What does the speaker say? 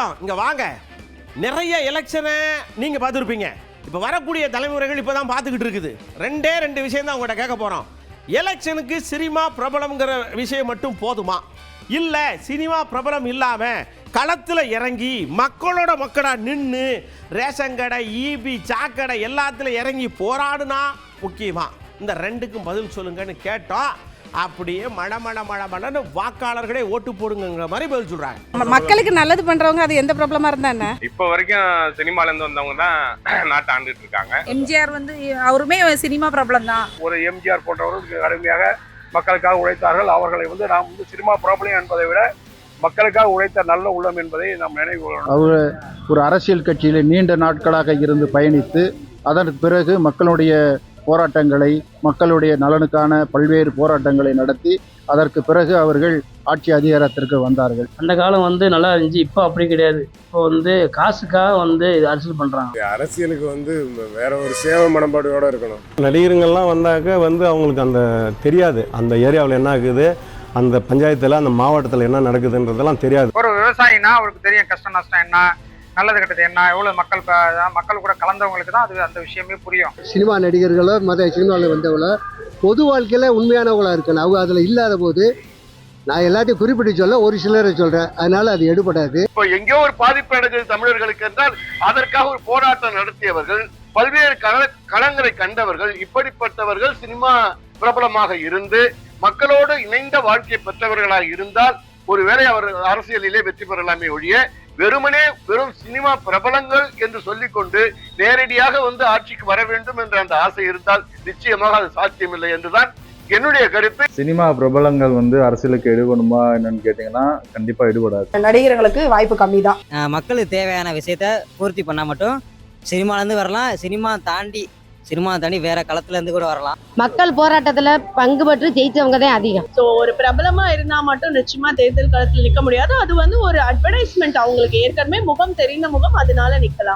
நிமிஷம் இங்கே வாங்க. நிறைய எலெக்ஷனை நீங்கள் பார்த்துருப்பீங்க. இப்போ வரக்கூடிய தலைமுறைகள் இப்போ தான் பார்த்துக்கிட்டு இருக்குது. ரெண்டு விஷயம் தான் உங்கள்கிட்ட கேட்க போகிறோம். எலெக்ஷனுக்கு சினிமா பிரபலம்ங்கிற விஷயம் மட்டும் போதுமா, இல்லை சினிமா பிரபலம் இல்லாமல் களத்தில் இறங்கி மக்களாக நின்று ரேஷன் கடை, ஈபி, சாக்கடை எல்லாத்துலையும் இறங்கி போராடுனா முக்கியமா? இந்த ரெண்டுக்கும் பதில் சொல்லுங்கன்னு கேட்டோம். அப்படியே மழன்னு வாக்காளர்களே ஓட்டு போடுங்கிற மாதிரி பதில் சொல்றாங்க. மக்களுக்கு நல்லது பண்றவங்க அது எந்த ப்ராப்ளமா இருந்தா என்ன? இப்போ வரைக்கும் சினிமால இருந்து வந்தவங்க தான் நாட்டை ஆண்டுட்டு இருக்காங்க. எம்ஜிஆர் அவருமே சினிமா ப்ராப்ளம் தான். ஒரு எம்ஜிஆர் போன்றவர்கள் கடுமையாக மக்களுக்காக உழைத்தார்கள். அவர்களை நாம் சினிமா ப்ராப்ளம் என்பதை விட மக்களுக்காக உழைத்த நல்ல உள்ளம் என்பதை நாம் நினைவு கொள்ளணும். அவர் ஒரு அரசியல் கட்சியில் நீண்ட நாட்களாக இருந்து பயணித்து அதற்கு பிறகு மக்களுடைய போராட்டங்களை, மக்களுடைய நலனுக்கான பல்வேறு போராட்டங்களை நடத்தி அதற்கு பிறகு அவர்கள் ஆட்சி அதிகாரத்திற்கு வந்தார்கள். அந்த காலம் நல்லா இருந்துச்சு. இப்போ அப்படி கிடையாது. இப்போ காசுக்காக அரசியல் பண்றாங்க. அரசியலுக்கு வேற ஒரு சேவை மனப்பாடுயோட இருக்கணும். நடிகர்கள்லாம் வந்தாக்க அவங்களுக்கு அந்த தெரியாது, அந்த ஏரியாவில் என்ன ஆகுது, அந்த பஞ்சாயத்தில் அந்த மாவட்டத்தில் என்ன நடக்குதுன்றதெல்லாம் தெரியாது. ஒரு விவசாயினா அவருக்கு தெரியும் கஷ்டம் நஷ்டம் என்ன, நல்லது கெட்டது என்ன, எவ்வளவு மக்கள் கூட கலந்தவங்களுக்கு தான் அது அந்த விஷயமே புரியும். சினிமா நடிகர்களோ சினிமாவில் வந்தவங்களோ பொது வாழ்க்கையில உண்மையானவங்களா இருக்கணும். அவங்க அதுல இல்லாத போது நான் எல்லாத்தையும் குறிப்பிட்டு சொல்ல ஒரு சிலரை சொல்றேன், அதனால அது எடுபடாது. இப்போ எங்கேயோ ஒரு பாதிப்பு நடக்குது தமிழர்களுக்கு என்றால் அதற்காக ஒரு போராட்டம் நடத்தியவர்கள், பல்வேறு களங்களை கண்டவர்கள், இப்படிப்பட்டவர்கள் சினிமா பிரபலமாக இருந்து மக்களோடு இணைந்த வாழ்க்கையை பெற்றவர்களாக இருந்தால் ஒருவேளை அவர் அரசியலிலே வெற்றி பெறலாமே ஒழிய வெறும் சினிமா பிரபலங்கள் என்று சொல்லிக்கொண்டு நேரடியாக ஆட்சிக்கு வர வேண்டும் என்ற அந்த ஆசை இருந்தால் நிச்சயமாக அது சாத்தியமில்லை என்றுதான் என்னுடைய கருத்து. சினிமா பிரபலங்கள் அரசியலுக்கு எடுபடுமா என்னன்னு கேட்டீங்கன்னா கண்டிப்பா எடுபடாது. நடிகர்களுக்கு வாய்ப்பு கம்மி தான். மக்களுக்கு தேவையான விஷயத்த பூர்த்தி பண்ணா மட்டும் சினிமாலேருந்து வரலாம். சினிமா தாண்டி வேற களத்துல இருந்து கூட வரலாம். மக்கள் போராட்டத்துல பங்கு பெற்று ஜெயிச்சவங்க தான் அதிகம். ஸோ ஒரு பிரபலமா இருந்தா மட்டும் நிச்சயமா தேர்தல் களத்துல நிக்க முடியாது. அது ஒரு அட்வர்டைஸ்மெண்ட். அவங்களுக்கு ஏற்கனவே முகம் தெரிந்த முகம், அதனால நிக்கலாம்.